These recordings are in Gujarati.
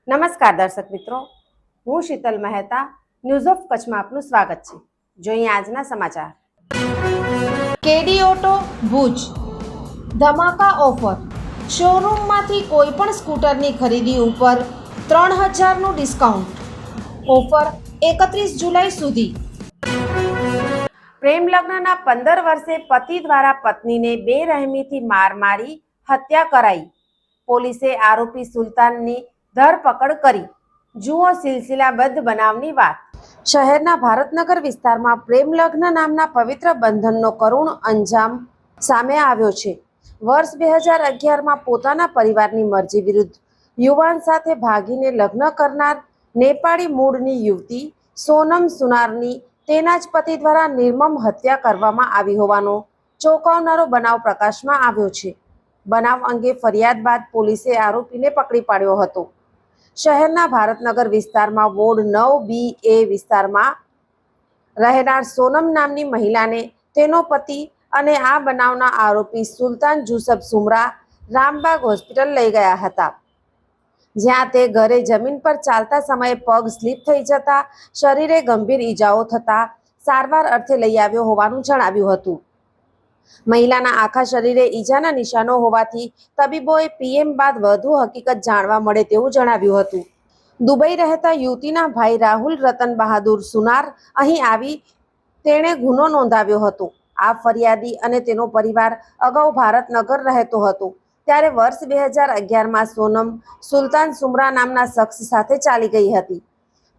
નમસ્કાર દર્શક મિત્રો, હું શીતલ મહેતા ન્યૂઝ ઓફ કચ્છમાં આપનું સ્વાગત છે. જોઈએ આજના સમાચાર. કેડી ઓટો ભુજ ધમાકા ઓફર. શોરૂમમાંથી કોઈ પણ સ્કૂટરની ખરીદી ઉપર 3000નું ડિસ્કાઉન્ટ. ઓફર 31 જુલાઈ સુધી. પ્રેમ લગ્નના 15 વર્ષે પતિ દ્વારા પત્નીને બેરહેમીથી માર મારી હત્યા કરાઈ. પોલીસે આરોપી સુલતાનની ધરપકડ કરી. જુઓ સિલસિલાબદ્ધ બનાવની વાત. શહેરના ભારતનગર વિસ્તારમાં પ્રેમ લગ્ન નામના પવિત્ર બંધનનો કરુણ અંજામ સામે આવ્યો છે. વર્ષ 2011માં પોતાના પરિવારની મરજી વિરુદ્ધ યુવાન સાથે ભાગીને લગ્ન કરનાર નેપાળી મૂળની યુવતી સોનમ સુનારની તેના જ પતિ દ્વારા નિર્મમ હત્યા કરવામાં આવી હોવાનો ચોંકાવનારો બનાવ પ્રકાશમાં આવ્યો છે. બનાવ અંગે ફરિયાદ બાદ પોલીસે આરોપીને પકડી પાડ્યો હતો. શહેરના ભારતનગર વિસ્તારમાં વોર્ડ 9B વિસ્તારમાં રહેનાર સોનમ નામની મહિલાને તેનો પતિ અને આ બનાવના આરોપી સુલતાન જુસબ સુમરા રામબાગ હોસ્પિટલ લઈ ગયા હતા, જ્યાં તે ઘરે જમીન પર ચાલતા સમયે પગ સ્લીપ થઈ જતા શરીરે ગંભીર ઈજાઓ થતા સારવાર અર્થે લઈ આવ્યો હોવાનું જણાવ્યું હતું. મહિલાના આખા શરીરે ઈજાના નિશાનો હોવાથી તબીબોએ પીએમ બાદ વધુ હકીકત જાણવા મળે તેવું જણાવ્યું હતું. દુબઈ રહેતા યુવતીના ભાઈ રાહુલ રતન બહાદુર સુનાર અહીં આવી તેણે ગુનો નોંધાવ્યો હતો. આ ફરિયાદી અને તેનો પરિવાર અગાઉ ભારતનગર રહેતો હતો, ત્યારે વર્ષ 2011માં સોનમ સુલતાન સુમરા નામના શખ્સ સાથે ચાલી ગઈ હતી.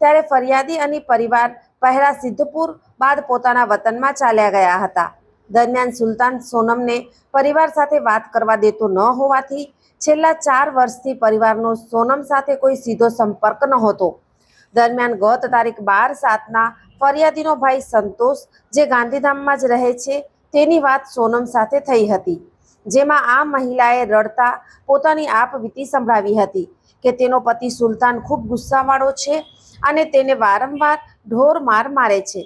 ત્યારે ફરિયાદી અને પરિવાર પહેલા સિદ્ધપુર બાદ પોતાના વતનમાં ચાલ્યા ગયા હતા. દરમિયાન સુલતાન સોનમને પરિવાર સાથે વાત કરવા દેતો ન હોવાથી છેલ્લા 4 વર્ષથી પરિવારનો સોનમ સાથે કોઈ સીધો સંપર્ક નહોતો. દરમિયાન ગત તારીખ 12/7ના ફરિયાદીનો ભાઈ સંતોષ, જે ગાંધીધામમાં જ રહે છે, તેની વાત સોનમ સાથે થઈ હતી, જેમાં આ મહિલાએ રડતા પોતાની આપવીતી સંભળાવી હતી કે તેનો પતિ સુલતાન ખૂબ ગુસ્સાવાળો છે અને તેને વારંવાર ઢોર માર મારે છે.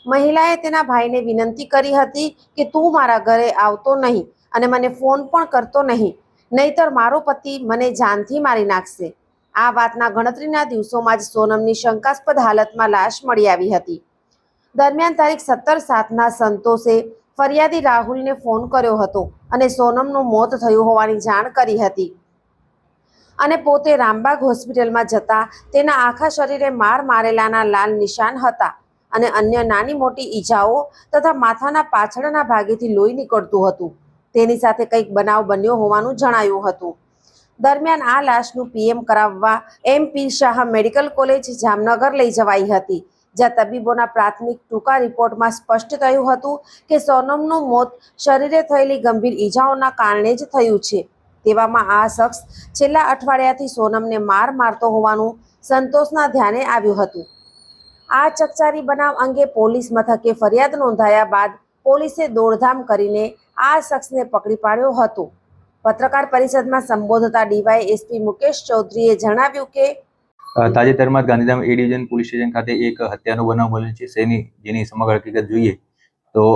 મહિલાએ તેના ભાઈને વિનંતી કરી હતી કે તું મારા ઘરે આવતો નહીં અને મને ફોન પણ કરતો નહીં, નહીતર મારો પતિ મને જાનથી મારી નાખશે. આ વાતના ગણતરીના દિવસોમાં જ સોનમની શંકાસ્પદ હાલતમાં લાશ મળી આવી હતી. દરમિયાન તારીખ 17/7ના સંતોષે ફરિયાદી રાહુલને ફોન કર્યો હતો અને સોનમનું મોત થયું હોવાની જાણ કરી હતી અને પોતે રામબાગ હોસ્પિટલમાં જતા તેના આખા શરીરે માર મારેલાના લાલ નિશાન હતા અને અન્ય નાની મોટી ઈજાઓ તથા માથાના પાછળના ભાગેથી લોહી નીકળતું હતું. તેની સાથે કંઈક બનાવ બન્યો હોવાનું જણાયું હતું. દરમિયાન આ લાશનું પીએમ કરાવવા MP Shah medical college Jamnagar લઈ જવાઈ હતી, જ્યાં તબીબોના પ્રાથમિક ટૂંકા રિપોર્ટમાં સ્પષ્ટ થયું હતું કે સોનમનું મોત શરીરે થયેલી ગંભીર ઈજાઓના કારણે જ થયું છે. તેવામાં આ શખ્સ છેલ્લા અઠવાડિયાથી સોનમને માર મારતો હોવાનું સંતોષના ધ્યાને આવ્યું હતું. આ ચકચારી બનાવ અંગે પોલીસ મથકે ફરિયાદ નોંધાયા બાદ પોલીસે દોડધામ કરીને આ શખ્સને પકડી પાડ્યો હતો. પત્રકાર પરિષદમાં સંબોધતા DYSP મુકેશ ચૌધરીએ જણાવ્યું કે તાજેતરમાં Gandhidham A division police station ખાતે એક હત્યાનો બનાવ બન્યો છે. જેની સમગ્ર હકીકત જોઈએ તો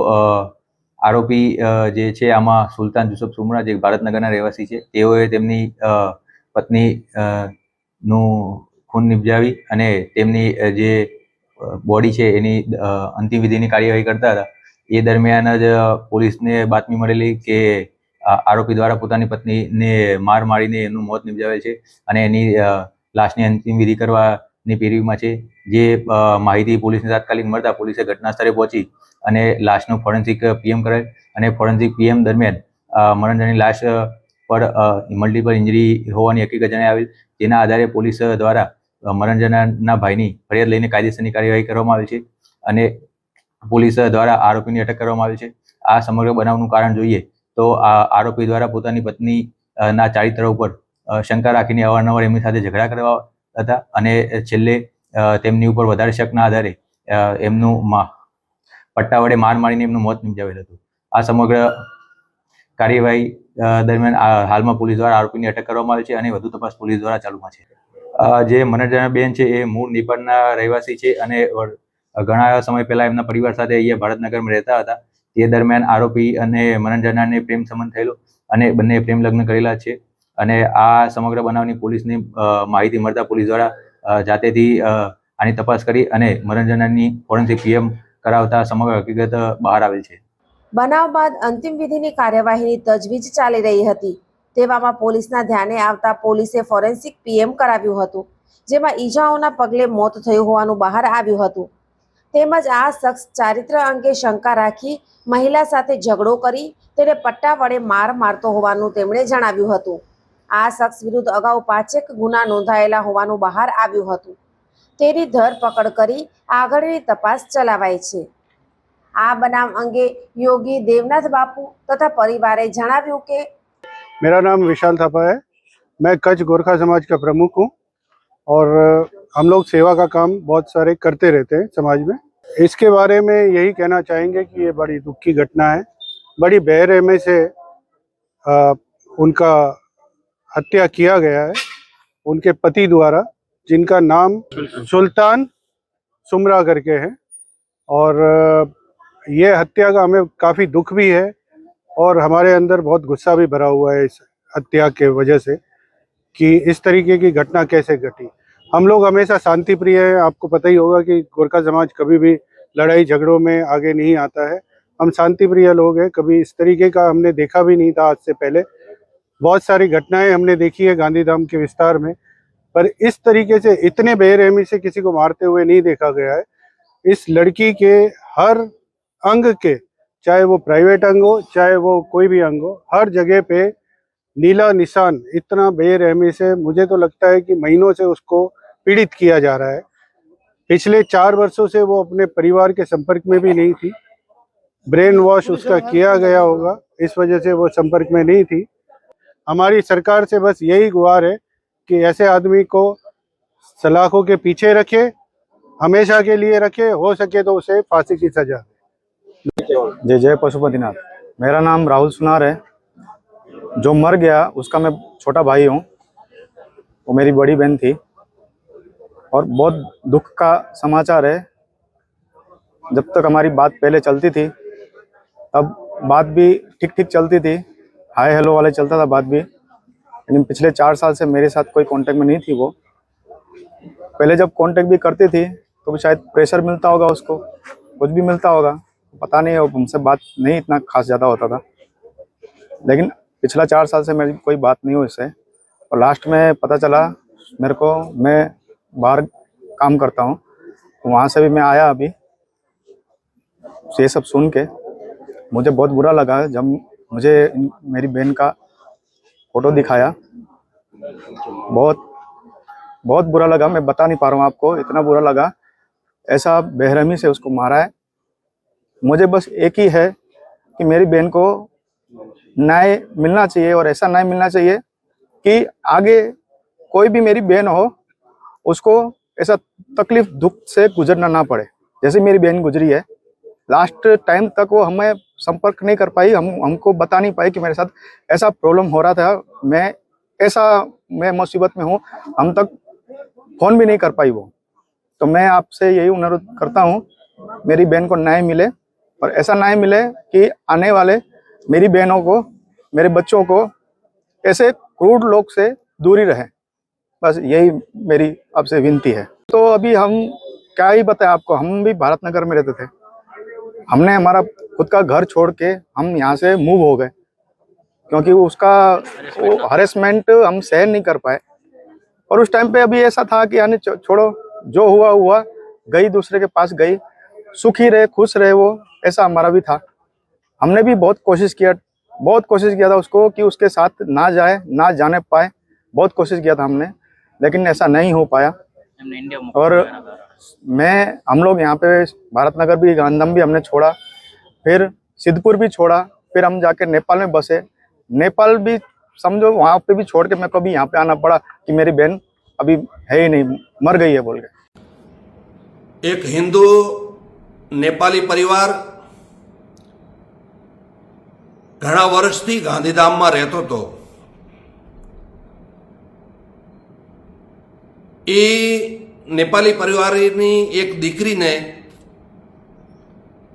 આરોપી જે છે આમાં સુલતાન જુસબ સુમરા, જે ભારતનગરના રહેવાસી છે, તેઓએ તેમની પત્ની નું ખૂન નિપજાવી અને તેમની જે બોડી છે એની અંતિમ વિધિની કાર્યવાહી કરતા હતા. એ દરમિયાન જ પોલીસને બાતમી મળેલી કે આરોપી દ્વારા પોતાની પત્નીને માર મારીને એનું મોત નિપજાવેલ છે અને એની લાશની અંતિમ વિધિ કરવાની પેરવીમાં છે. જે માહિતી પોલીસને તાત્કાલિક મળતા પોલીસે ઘટના સ્થળે પહોંચી અને લાશનું ફોરેન્સિક PM કરાય અને ફોરેન્સિક PM દરમિયાન મરણજની લાશ પર મલ્ટિપલ ઇન્જરી હોવાની હકીકત જણાવી આવેલ. જેના આધારે પોલીસ દ્વારા મરણજનાના ભાઈની ફરિયાદ લઈને કાયદેસરની કાર્યવાહી કરવામાં આવી છે અને પોલીસ દ્વારા આરોપીની અટક કરવામાં આવી છે. આ સમગ્ર બનાવનું કારણ જોઈએ તો આ આરોપી દ્વારા પોતાની પત્નીના ચારિત્ર ઉપર શંકા રાખીને અવારનવાર એમની સાથે ઝઘડા કરવા હતા અને છેલ્લે તેમની ઉપર વધારે શકના આધારે એમનું પટ્ટા વડે માર મારીને એમનું મોત નિપજાવેલ હતું. આ સમગ્ર કાર્યવાહી દરમિયાન હાલમાં પોલીસ દ્વારા આરોપીની અટક કરવામાં આવી છે અને વધુ તપાસ પોલીસ દ્વારા ચાલુમાં છે. જે મરણજના બેન છે એ મૂળ નેપાળના રહેવાસી છે અને ઘણા સમય પહેલા એમના પરિવાર સાથે અહીંયા ભારતનગરમાં રહેતા હતા. તે દરમિયાન આરોપી અને મરણજનાને પ્રેમ સંબંધ થયેલો અને બંને પ્રેમ લગ્ન કરેલા છે અને આ સમગ્ર બનાવની પોલીસની માહિતી મળતા પોલીસ દ્વારા જાતેથી આની તપાસ કરી અને મરણ જનારની ફોરેન્સિક પીએમ કરાવતા સમગ્ર હકીકત બહાર આવેલ છે. બનાવ બાદ અંતિમ વિધિની કાર્યવાહીની તજવીજ ચાલી રહી હતી. તેવામાં પોલીસના ધ્યાને આવતા પોલીસે ફોરેન્સિક પીએમ કરાવ્યું હતું, જેમાં ઈજાઓના પગલે મોત થયું હોવાનું બહાર આવ્યું હતું. તેમજ આ શખ્સ ચારિત્ર અંગે શંકા રાખી મહિલા સાથે ઝઘડો કરી તેને પટ્ટા વડે માર મારતો હોવાનું તેમણે જણાવ્યું હતું. આ શખ્સ વિરુદ્ધ અગાઉ 5 ગુના નોંધાયેલા હોવાનું બહાર આવ્યું હતું. તેની ધરપકડ કરી આગળની તપાસ ચલાવાઈ છે. આ બનાવ અંગે યોગી દેવનાથ બાપુ તથા પરિવારે જણાવ્યું કે मेरा नाम विशाल थापा है। मैं कच्छ गोरखा समाज का प्रमुख हूँ और हम लोग सेवा का काम बहुत सारे करते रहते हैं समाज में। इसके बारे में यही कहना चाहेंगे कि ये बड़ी दुख की घटना है। बड़ी बेरहमी से उनका हत्या किया गया है उनके पति द्वारा, जिनका नाम सुल्तान सुमरा करके है। और ये हत्या का हमें काफ़ी दुख भी है और हमारे अंदर बहुत गुस्सा भी भरा हुआ है इस हत्या के वजह से कि इस तरीके की घटना कैसे घटी। हम लोग हमेशा शांति प्रिय हैं। आपको पता ही होगा कि गोरखा समाज कभी भी लड़ाई झगड़ों में आगे नहीं आता है। हम शांति प्रिय लोग हैं। कभी इस तरीके का हमने देखा भी नहीं था। आज से पहले बहुत सारी घटनाएं हमने देखी है गांधीधाम के विस्तार में, पर इस तरीके से इतने बेरहमी से किसी को मारते हुए नहीं देखा गया है। इस लड़की के हर अंग के, चाहे वो प्राइवेट अंग हो चाहे वो कोई भी अंग हो, हर जगह पे नीला निशान इतना बेरहमी से, मुझे तो लगता है कि महीनों से उसको पीड़ित किया जा रहा है। पिछले 4 वर्षों से वो अपने परिवार के संपर्क में भी नहीं थी। ब्रेन वॉश उसका किया गया होगा, इस वजह से वो संपर्क में नहीं थी। हमारी सरकार से बस यही गुहार है कि ऐसे आदमी को सलाखों के पीछे रखे, हमेशा के लिए रखे, हो सके तो उसे फांसी की सजा। जय जय पशुपतिनाथ। मेरा नाम राहुल सुनार है। जो मर गया उसका मैं छोटा भाई हूँ, वो मेरी बड़ी बहन थी और बहुत दुख का समाचार है। जब तक हमारी बात पहले चलती थी तब बात भी ठीक ठीक चलती थी, हाय हेलो वाले चलता था बात भी, लेकिन पिछले 4 साल से मेरे साथ कोई कांटेक्ट में नहीं थी। वो पहले जब कांटेक्ट भी करती थी तो भी शायद प्रेशर मिलता होगा, उसको कुछ भी मिलता होगा, पता नहीं, हमसे बात नहीं इतना खास ज़्यादा होता था। लेकिन पिछला 4 साल से मेरी कोई बात नहीं हुई इससे। और लास्ट में पता चला मेरे को, मैं बाहर काम करता हूँ, वहाँ से भी मैं आया अभी। ये सब सुन के मुझे बहुत बुरा लगा। जब मुझे मेरी बहन का फोटो दिखाया, बहुत बहुत बुरा लगा। मैं बता नहीं पा रहा हूँ आपको, इतना बुरा लगा। ऐसा बेरहमी से उसको मारा है। मुझे बस एक ही है कि मेरी बहन को न्याय मिलना चाहिए, और ऐसा न्याय मिलना चाहिए कि आगे कोई भी मेरी बहन हो उसको ऐसा तकलीफ दुख से गुजरना ना पड़े, जैसे मेरी बहन गुजरी है। लास्ट टाइम तक वो हमें संपर्क नहीं कर पाई, हमको बता नहीं पाई कि मेरे साथ ऐसा प्रॉब्लम हो रहा था, मैं मुसीबत में हूँ, हम तक फ़ोन भी नहीं कर पाई वो। तो मैं आपसे यही अनुरोध करता हूँ, मेरी बहन को न्याय मिले, और ऐसा न्याय मिले कि आने वाले मेरी बहनों को, मेरे बच्चों को ऐसे क्रूर लोग से दूरी रहे। बस यही मेरी आपसे विनती है। तो अभी हम क्या ही बताएं आपको, हम भी भारत नगर में रहते थे। हमने हमारा खुद का घर छोड़ के हम यहाँ से मूव हो गए, क्योंकि उसका हरेसमेंट हम सहन नहीं कर पाए। और उस टाइम पे अभी ऐसा था कि यानी छोड़ो, जो हुआ हुआ, गई दूसरे के पास गई, सुखी रहे, खुश रहे वो, ऐसा हमारा भी था। हमने भी बहुत कोशिश किया था उसको कि उसके साथ ना जाए, ना जाने पाए, बहुत कोशिश किया था हमने, लेकिन ऐसा नहीं हो पाया। और हम लोग यहाँ पे भारत नगर भी, गांधीधाम भी हमने छोड़ा, फिर सिद्धपुर भी छोड़ा, फिर हम जाके नेपाल में बसे। नेपाल भी समझो, वहाँ पे भी छोड़ के मेरे को भी यहाँ पे आना पड़ा कि मेरी बहन अभी है ही नहीं, मर गई है बोल के। एक हिंदू नेपाली परिवार घણા વર્ષથી ગાંધીધામમાં રહેતો હતો। એ નેપાલી પરિવારની એક દીકરીને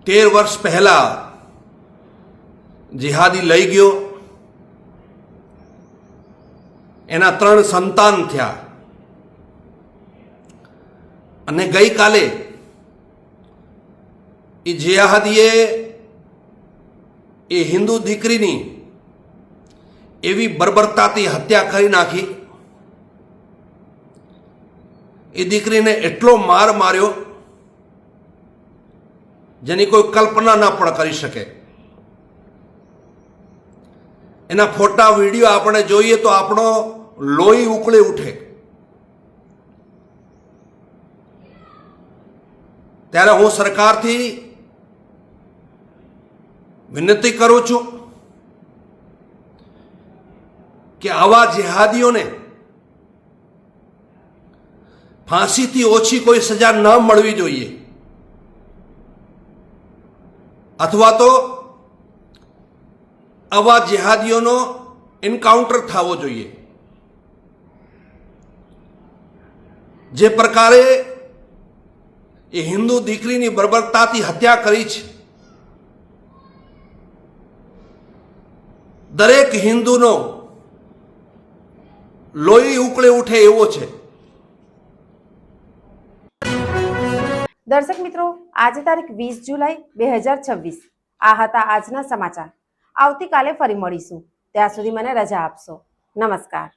13 વર્ષ પહેલા जिहादी લઈ ગયો એના 3 સંતાન થયા અને ગઈકાલે એ જેહાદીએ એ હિન્દુ દીકરીની એવી બર્બરતાથી હત્યા કરી નાખી. એ દીકરીને એટલો માર માર્યો જેની કોઈ કલ્પના ના પણ કરી શકે. એના ફોટા વિડીયો આપણે જોઈએ તો આપણો લોહી ઉકળી ઉઠે. ત્યારે હું સરકારથી વિનંતી કરું છું કે આવા જેહાદીઓને ફાંસીથી ઓછી કોઈ સજા ન મળવી જોઈએ, અથવા તો આવા જેહાદીઓનો એન્કાઉન્ટર થવો જોઈએ. જે પ્રકારે એ હિન્દુ દીકરીની બર્બરતાથી હત્યા કરી છે, દરેક હિન્દુનો લોહી ઉકળે ઉઠે એવો છે. દર્શક મિત્રો, આજે તારીખ 20 જુલાઈ 2026. આ હતા આજના સમાચાર. આવતીકાલે ફરી મળીશું. ત્યાં સુધી મને રજા આપશો. નમસ્કાર.